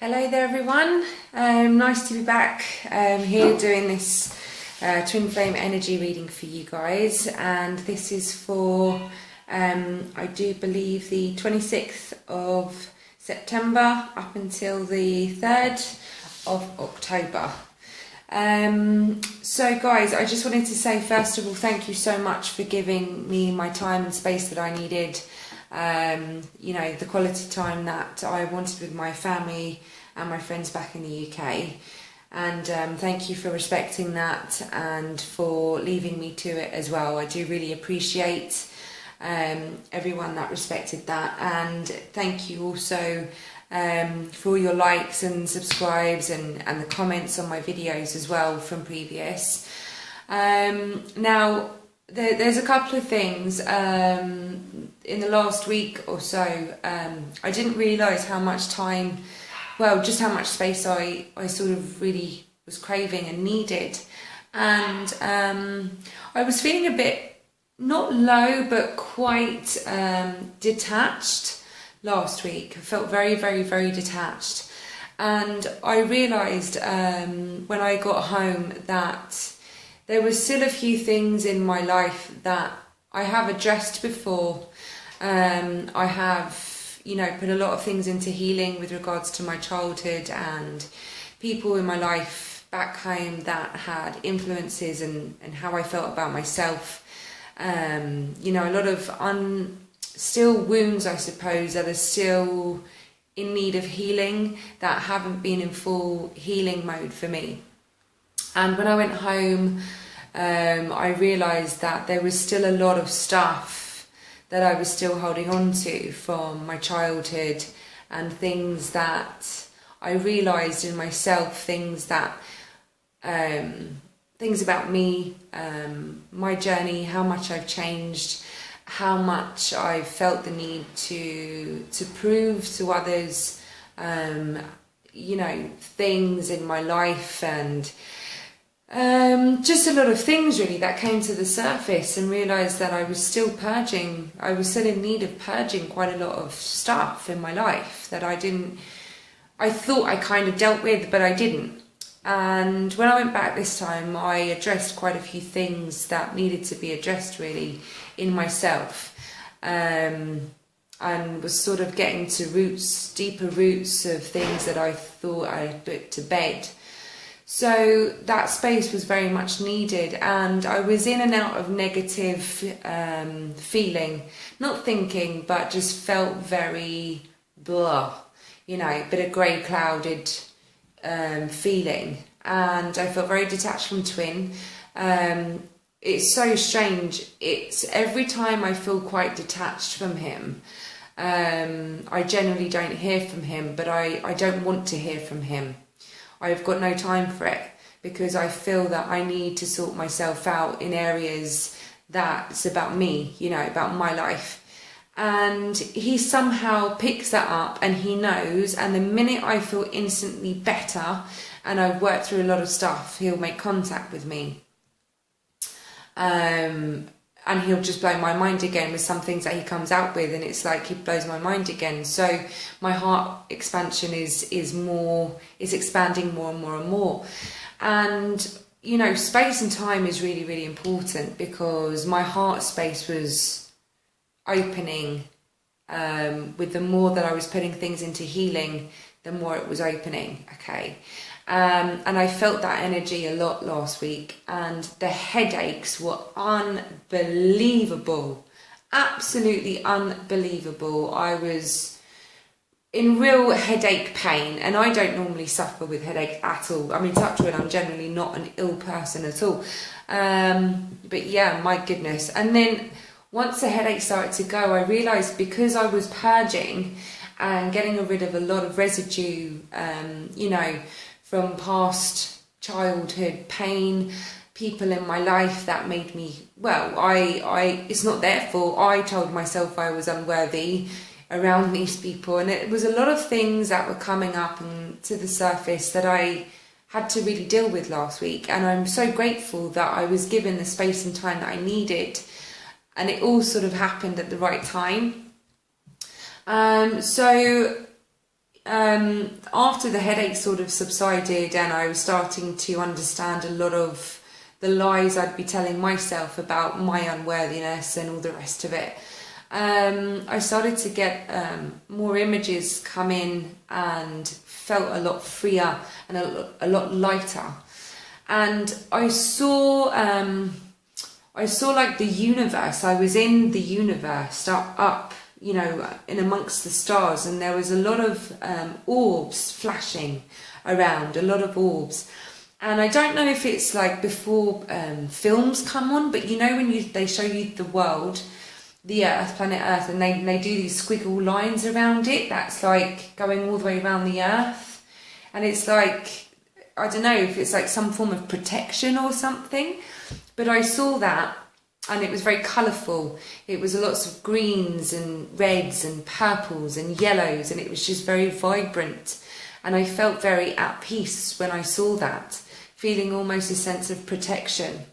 Hello there everyone, nice to be back here doing this Twin Flame energy reading for you guys, and this is for I do believe the 26th of September up until the 3rd of October. So guys, I just wanted to say first of all thank you so much for giving me my time and space that I needed. You know, the quality time that I wanted with my family and my friends back in the UK, and thank you for respecting that and for leaving me to it as well. I do really appreciate everyone that respected that, and thank you also for all your likes and subscribes and the comments on my videos as well from previous. Now there's a couple of things in the last week or so. I didn't realise how much time, well, just how much space I sort of really was craving and needed. And I was feeling a bit, not low, but quite detached last week. I felt very, very, very detached. And I realised when I got home that there were still a few things in my life that I have addressed before. I have, you know, put a lot of things into healing with regards to my childhood and people in my life back home that had influences and how I felt about myself. You know, a lot of still wounds, I suppose, that are still in need of healing, that haven't been in full healing mode for me. And when I went home, I realised that there was still a lot of stuff that I was still holding on to from my childhood, and things that I realised in myself, things that, things about me, my journey, how much I've changed, how much I've felt the need to prove to others, you know, things in my life, and just a lot of things really that came to the surface, and realised that I was still purging, I was still in need of purging quite a lot of stuff in my life that I thought I kind of dealt with, but I didn't. And when I went back this time, I addressed quite a few things that needed to be addressed really in myself, and was sort of getting to roots, deeper roots of things that I thought I had put to bed. So that space was very much needed, and I was in and out of negative feeling, not thinking, but just felt very blah, you know, a bit of grey clouded feeling, and I felt very detached from Twin. It's so strange, it's every time I feel quite detached from him, I generally don't hear from him, but I don't want to hear from him. I've got no time for it, because I feel that I need to sort myself out in areas that's about me, you know, about my life. And he somehow picks that up, and he knows, and the minute I feel instantly better and I've worked through a lot of stuff, he'll make contact with me. And he'll just blow my mind again with some things that he comes out with, and it's like he blows my mind again. So my heart expansion is expanding more and more and more. And you know, space and time is really, really important, because my heart space was opening with the more that I was putting things into healing, the more it was opening. Okay. And I felt that energy a lot last week, and the headaches were unbelievable, absolutely unbelievable. I was in real headache pain, and I don't normally suffer with headaches at all. I mean, touch wood, I'm generally not an ill person at all. But yeah, my goodness. And then once the headache started to go, I realised, because I was purging and getting rid of a lot of residue, you know, from past childhood pain, people in my life that made me, well, it's not their fault. I told myself I was unworthy around these people, and it was a lot of things that were coming up and to the surface that I had to really deal with last week. And I'm so grateful that I was given the space and time that I needed, and it all sort of happened at the right time. So after the headache sort of subsided and I was starting to understand a lot of the lies I'd be telling myself about my unworthiness and all the rest of it, I started to get more images come in and felt a lot freer and a lot lighter. And I saw like the universe. I was in the universe, up, you know, in amongst the stars, and there was a lot of orbs flashing around, a lot of orbs. And I don't know if it's like before films come on, but you know when they show you the world, the Earth, planet Earth, and they do these squiggle lines around it, that's like going all the way around the Earth. And it's like, I don't know if it's like some form of protection or something, but I saw that and it was very colourful. It was lots of greens and reds and purples and yellows, and it was just very vibrant. And I felt very at peace when I saw that, feeling almost a sense of protection.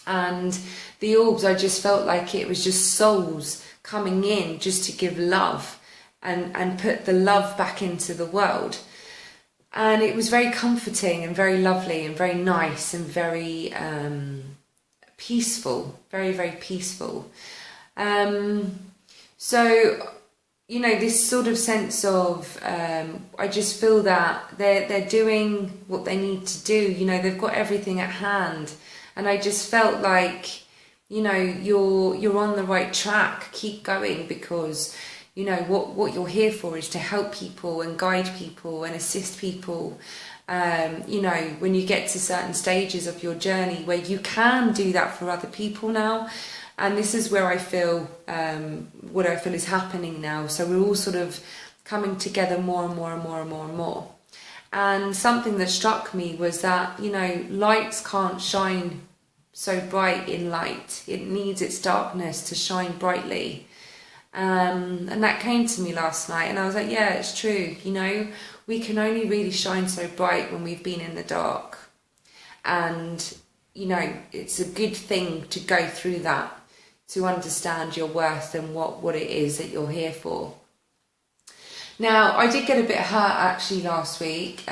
And the orbs, I just felt like it was just souls coming in just to give love and put the love back into the world. And it was very comforting and very lovely and very nice and very peaceful, very, very peaceful. So, you know, this sort of sense of, I just feel that they're doing what they need to do. You know, they've got everything at hand. And I just felt like, you know, you're on the right track. Keep going, because, you know, what you're here for is to help people and guide people and assist people. You know, when you get to certain stages of your journey where you can do that for other people now. And this is where I feel, what I feel is happening now. So we're all sort of coming together more and more and more and more and more. And something that struck me was that, you know, lights can't shine so bright in light. It needs its darkness to shine brightly. And that came to me last night, and I was like, yeah, it's true. You know, we can only really shine so bright when we've been in the dark. And, you know, it's a good thing to go through that, to understand your worth and what it is that you're here for. Now, I did get a bit hurt actually last week.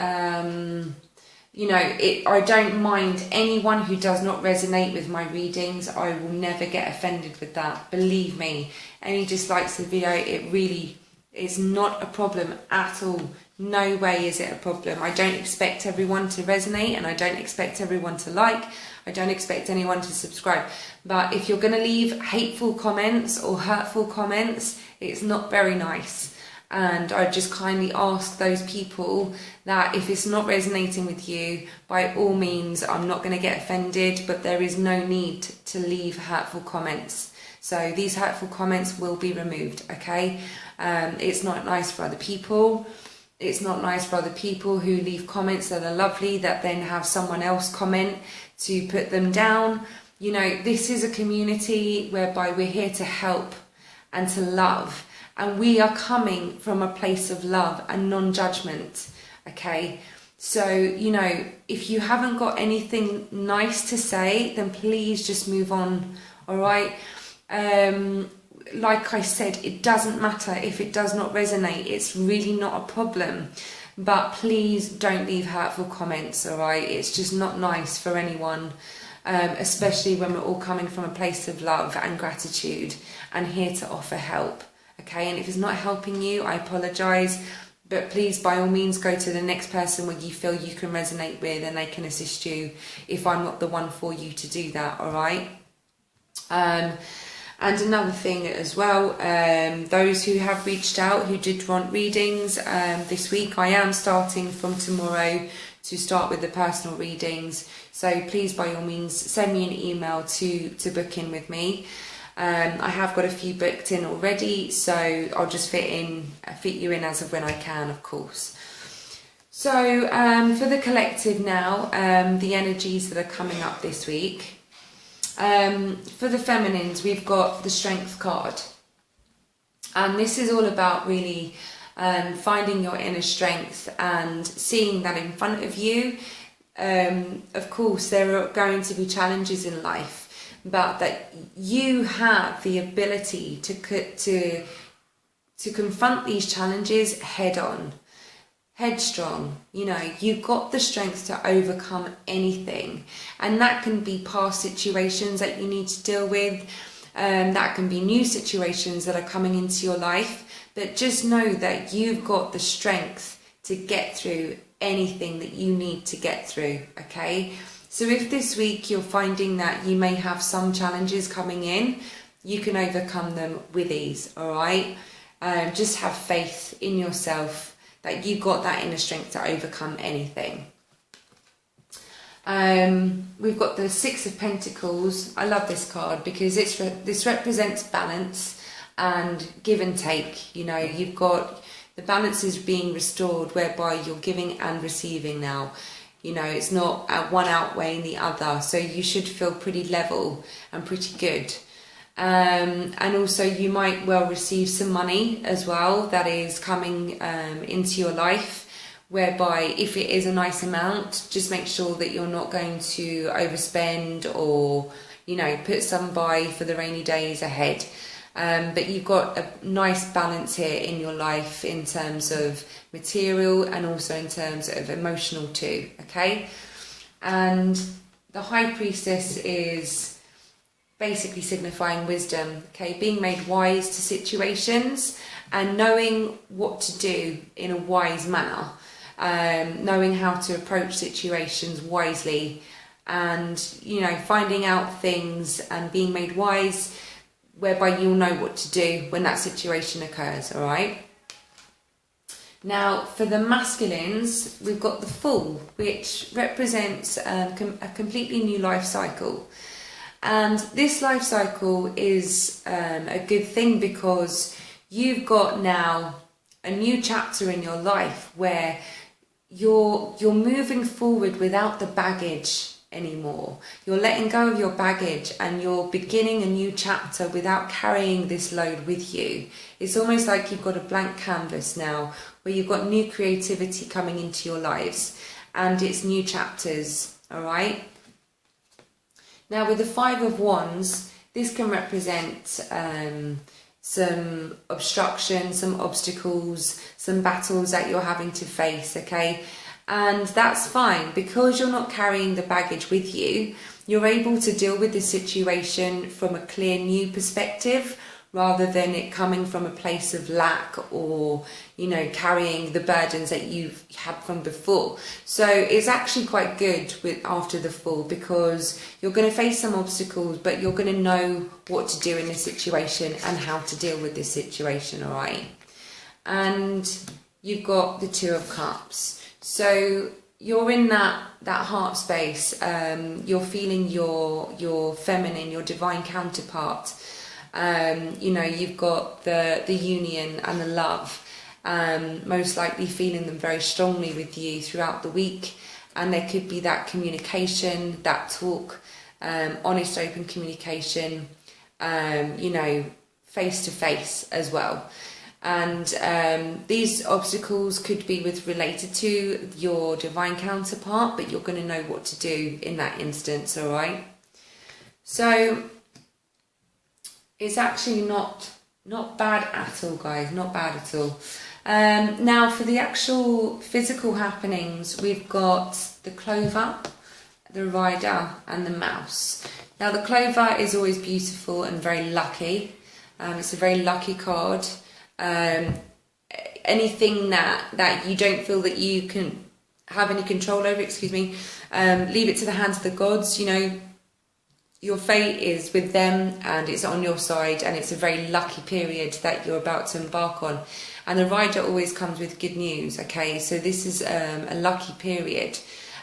You know, I don't mind anyone who does not resonate with my readings. I will never get offended with that. Believe me, any dislikes the video, it really is not a problem at all. No way is it a problem. I don't expect everyone to resonate, and I don't expect everyone to like. I don't expect anyone to subscribe. But if you're going to leave hateful comments or hurtful comments, it's not very nice. And I just kindly ask those people that if it's not resonating with you, by all means, I'm not going to get offended, but there is no need to leave hurtful comments. So these hurtful comments will be removed, okay? It's not nice for other people. It's not nice for other people who leave comments that are lovely that then have someone else comment to put them down. You know, this is a community whereby we're here to help and to love. And we are coming from a place of love and non-judgment, okay? So, you know, if you haven't got anything nice to say, then please just move on, all right? Like I said, it doesn't matter if it does not resonate. It's really not a problem. But please don't leave hurtful comments, all right? It's just not nice for anyone, especially when we're all coming from a place of love and gratitude and here to offer help. Okay, and if it's not helping you, I apologise, but please, by all means, go to the next person where you feel you can resonate with and they can assist you if I'm not the one for you to do that, all right? And another thing as well, those who have reached out, who did want readings this week, I am starting from tomorrow to start with the personal readings. So please, by all means, send me an email to book in with me. I have got a few booked in already, so I'll just fit you in as of when I can, of course. So for the collective now, the energies that are coming up this week. For the feminines, we've got the Strength card, and this is all about really finding your inner strength and seeing that in front of you. Of course, there are going to be challenges in life, but that you have the ability to confront these challenges head on, headstrong. You know, you've got the strength to overcome anything, and that can be past situations that you need to deal with. That can be new situations that are coming into your life, but just know that you've got the strength to get through anything that you need to get through, okay? So if this week you're finding that you may have some challenges coming in, you can overcome them with ease, all right? Just have faith in yourself that you've got that inner strength to overcome anything. We've got the Six of Pentacles. I love this card because this represents balance and give and take. You know, you've got the balance is being restored, whereby you're giving and receiving now. You know, it's not one outweighing the other, so you should feel pretty level and pretty good. And also you might well receive some money as well that is coming into your life, whereby if it is a nice amount, just make sure that you're not going to overspend or, you know, put some by for the rainy days ahead. But you've got a nice balance here in your life in terms of material and also in terms of emotional too, okay? And the High Priestess is basically signifying wisdom, okay? Being made wise to situations and knowing what to do in a wise manner. Knowing how to approach situations wisely and, you know, finding out things and being made wise, whereby you'll know what to do when that situation occurs, all right? Now, for the masculines, we've got the Fool, which represents a completely new life cycle. And this life cycle is a good thing because you've got now a new chapter in your life where you're moving forward without the baggage anymore. You're letting go of your baggage and you're beginning a new chapter without carrying this load with you. It's almost like you've got a blank canvas now where you've got new creativity coming into your lives and it's new chapters, all right? Now with the Five of Wands, this can represent some obstruction, some obstacles, some battles that you're having to face, okay? And that's fine because you're not carrying the baggage with you. You're able to deal with the situation from a clear new perspective rather than it coming from a place of lack or, you know, carrying the burdens that you've had from before. So it's actually quite good after the Fool because you're going to face some obstacles, but you're going to know what to do in this situation and how to deal with this situation, all right? And you've got the Two of Cups. So you're in that heart space. You're feeling your feminine, your divine counterpart. You know, you've got the union and the love, most likely feeling them very strongly with you throughout the week. And there could be that communication, that talk, honest, open communication, you know, face to face as well. And these obstacles could be related to your divine counterpart, but you're going to know what to do in that instance, all right? So it's actually not bad at all, guys, not bad at all. Now for the actual physical happenings, we've got the Clover, the Rider and the Mouse. Now the Clover is always beautiful and very lucky. It's a very lucky card. Anything that you don't feel that you can have any control over, leave it to the hands of the gods. You know, your fate is with them and it's on your side, and it's a very lucky period that you're about to embark on. And the Rider always comes with good news, okay? So this is a lucky period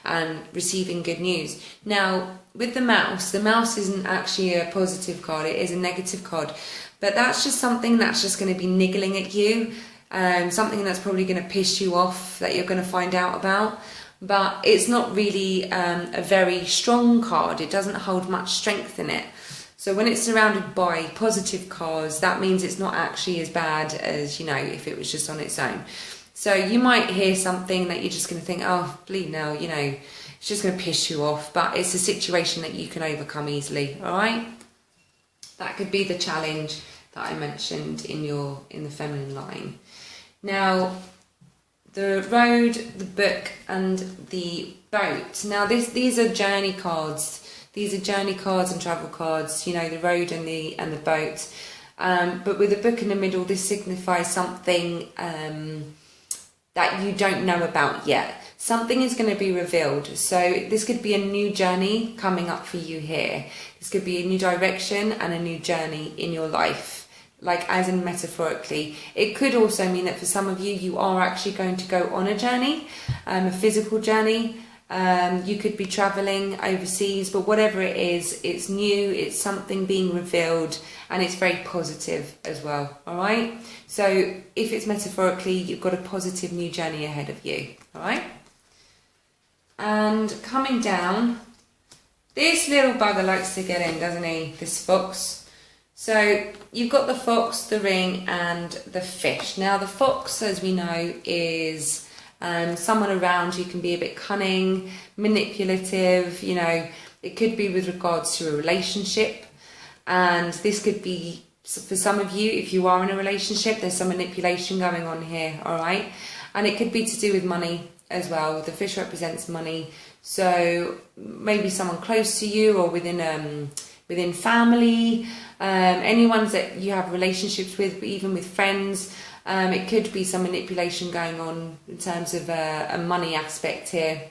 and receiving good news. Now with the Mouse isn't actually a positive card, it is a negative card. But that's just something that's just going to be niggling at you, something that's probably going to piss you off that you're going to find out about. But it's not really a very strong card. It doesn't hold much strength in it. So when it's surrounded by positive cards, that means it's not actually as bad as, you know, if it was just on its own. So you might hear something that you're just going to think, oh, bleed now, you know, it's just going to piss you off. But it's a situation that you can overcome easily, all right? That could be the challenge that I mentioned in the feminine line. Now, the road, the book, and the boat. Now these are journey cards. These are journey cards and travel cards, you know, the road and the boat. But with the book in the middle, this signifies something that you don't know about yet. Something is going to be revealed. So this could be a new journey coming up for you here. This could be a new direction and a new journey in your life, like as in metaphorically. It could also mean that for some of you, you are actually going to go on a journey, a physical journey. You could be traveling overseas, but whatever it is, it's new, it's something being revealed, and it's very positive as well, all right? So if it's metaphorically, you've got a positive new journey ahead of you, all right? And coming down, this little bugger likes to get in, doesn't he, this fox? So you've got the fox, the ring, and the fish. Now the fox, as we know, is someone around you, can be a bit cunning, manipulative, you know, it could be with regards to a relationship. And this could be, for some of you, if you are in a relationship, there's some manipulation going on here, all right? And it could be to do with money as well. The fish represents money. So maybe someone close to you or within family, anyone that you have relationships with, even with friends. It could be some manipulation going on in terms of a money aspect here.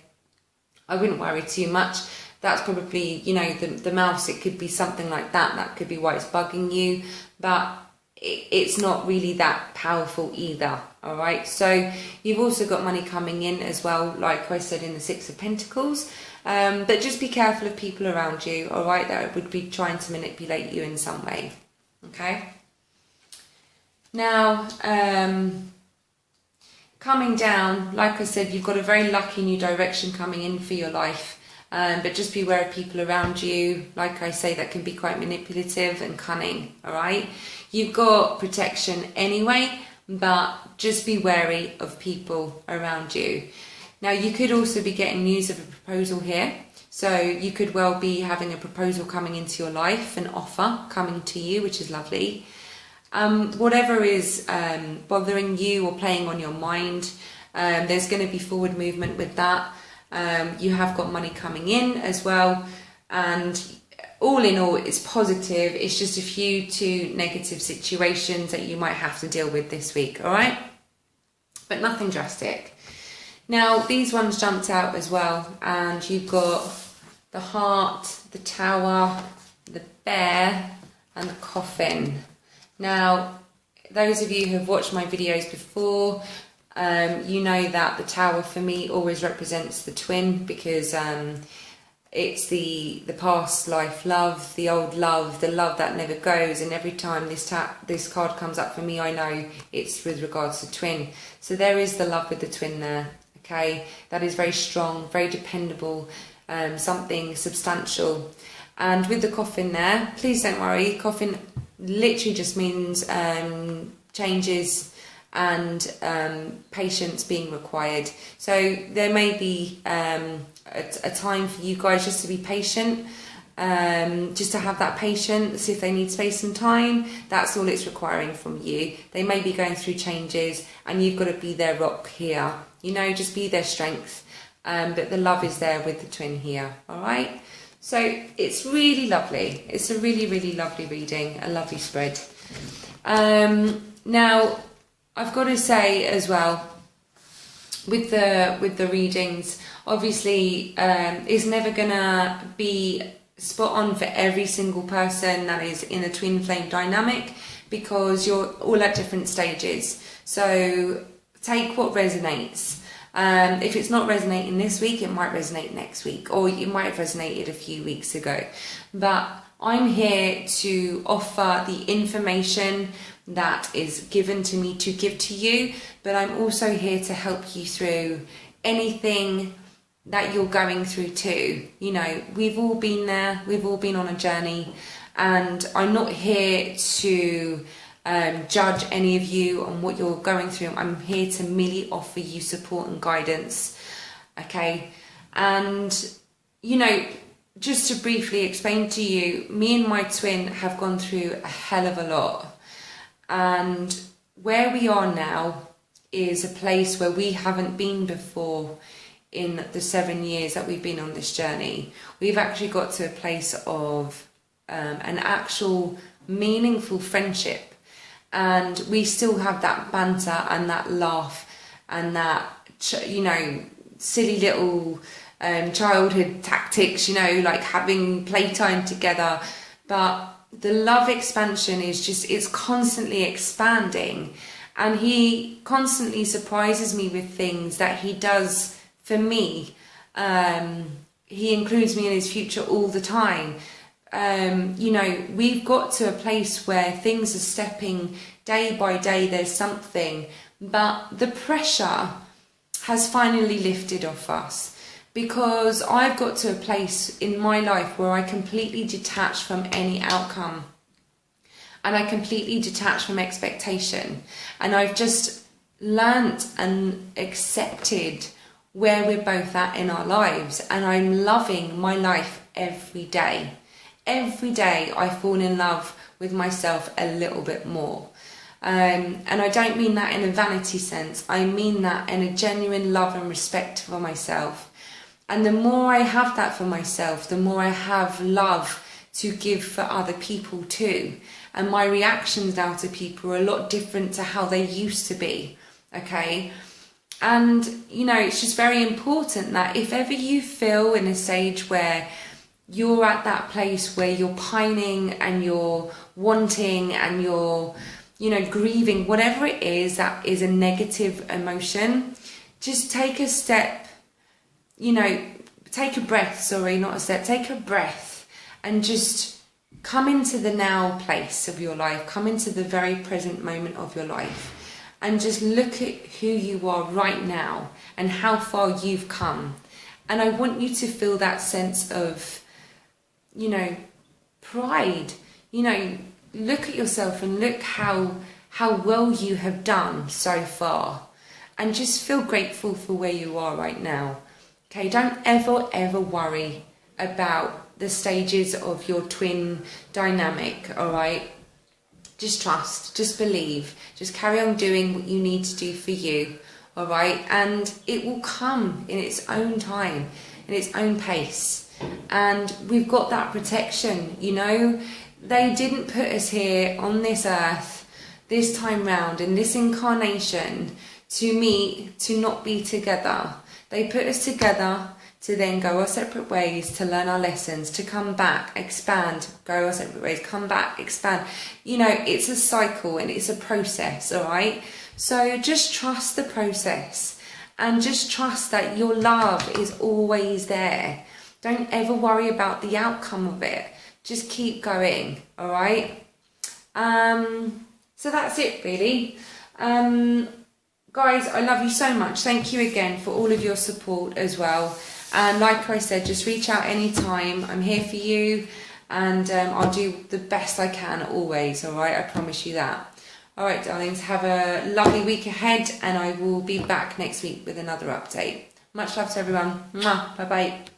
I wouldn't worry too much. That's probably, you know, the mouse, it could be something like that. That could be why it's bugging you. But it's not really that powerful either, all right? So you've also got money coming in as well, like I said, in the Six of Pentacles. But just be careful of people around you, all right, that would be trying to manipulate you in some way, okay? Now, coming down, like I said, you've got a very lucky new direction coming in for your life. But just beware of people around you, like I say, that can be quite manipulative and cunning, all right? You've got protection anyway, but just be wary of people around you. Now, you could also be getting news of a proposal here. So you could well be having a proposal coming into your life, an offer coming to you, which is lovely. Whatever is bothering you or playing on your mind, there's going to be forward movement with that. You have got money coming in as well, and all in all, it's positive. It's just a few too negative situations that you might have to deal with this week, all right? But nothing drastic. Now, these ones jumped out as well, and you've got the heart, the tower, the bear, and the coffin. Now, those of you who have watched my videos before, you know that the tower for me always represents the twin, because it's the past life love, the old love, the love that never goes. And every time this card comes up for me, I know it's with regards to twin. So there is the love with the twin there, okay? That is very strong, very dependable, something substantial. And with the coffin there, please don't worry, coffin literally just means changes and patience being required. So there may be a time for you guys just to be patient, just to have that patience. If they need space and time, that's all it's requiring from you. They may be going through changes, and you've got to be their rock here, you know, just be their strength. But the love is there with the twin here, all right? So it's really lovely. It's a really, really lovely reading, a lovely spread. Now, I've got to say as well, with the readings, obviously, it's never gonna be spot on for every single person that is in a twin flame dynamic, because you're all at different stages. So take what resonates. If it's not resonating this week, it might resonate next week, or it might have resonated a few weeks ago. But I'm here to offer the information that is given to me to give to you, but I'm also here to help you through anything that you're going through too. You know, we've all been there, we've all been on a journey, and I'm not here to judge any of you on what you're going through. I'm here to merely offer you support and guidance, okay? And, you know, just to briefly explain to you, me and my twin have gone through a hell of a lot. And where we are now is a place where we haven't been before in the 7 years that we've been on this journey. We've actually got to a place of an actual meaningful friendship, and we still have that banter and that laugh and that, you know, silly little childhood tactics, you know, like having playtime together. But the love expansion is just, it's constantly expanding, and he constantly surprises me with things that he does for me. He includes me in his future all the time. You know, we've got to a place where things are stepping day by day, there's something, but the pressure has finally lifted off us, because I've got to a place in my life where I completely detach from any outcome, and I completely detach from expectation, and I've just learnt and accepted where we're both at in our lives, and I'm loving my life every day. Every day I fall in love with myself a little bit more. And I don't mean that in a vanity sense, I mean that in a genuine love and respect for myself. And the more I have that for myself, the more I have love to give for other people too. And my reactions now to people are a lot different to how they used to be, okay? And, you know, it's just very important that if ever you feel in a stage where you're at that place where you're pining and you're wanting and you're, you know, grieving, whatever it is that is a negative emotion, just take a step, you know, take a breath, take a breath, and just come into the now place of your life, come into the very present moment of your life, and just look at who you are right now and how far you've come. And I want you to feel that sense of, you know, pride. You know, look at yourself and look how well you have done so far, and just feel grateful for where you are right now. Okay, don't ever worry about the stages of your twin dynamic, all right? Just trust, just believe, just carry on doing what you need to do for you, all right? And it will come in its own time, in its own pace. And we've got that protection, you know. They didn't put us here on this earth this time round in this incarnation to meet, to not be together. They put us together to then go our separate ways, to learn our lessons, to come back, expand, go our separate ways, come back, expand. You know, it's a cycle and it's a process, all right? So just trust the process, and just trust that your love is always there. Don't ever worry about the outcome of it. Just keep going, all right? So that's it, really. Guys, I love you so much. Thank you again for all of your support as well. And like I said, just reach out anytime. I'm here for you, and I'll do the best I can always, all right? I promise you that. All right, darlings, have a lovely week ahead, and I will be back next week with another update. Much love to everyone. Mwah. Bye-bye.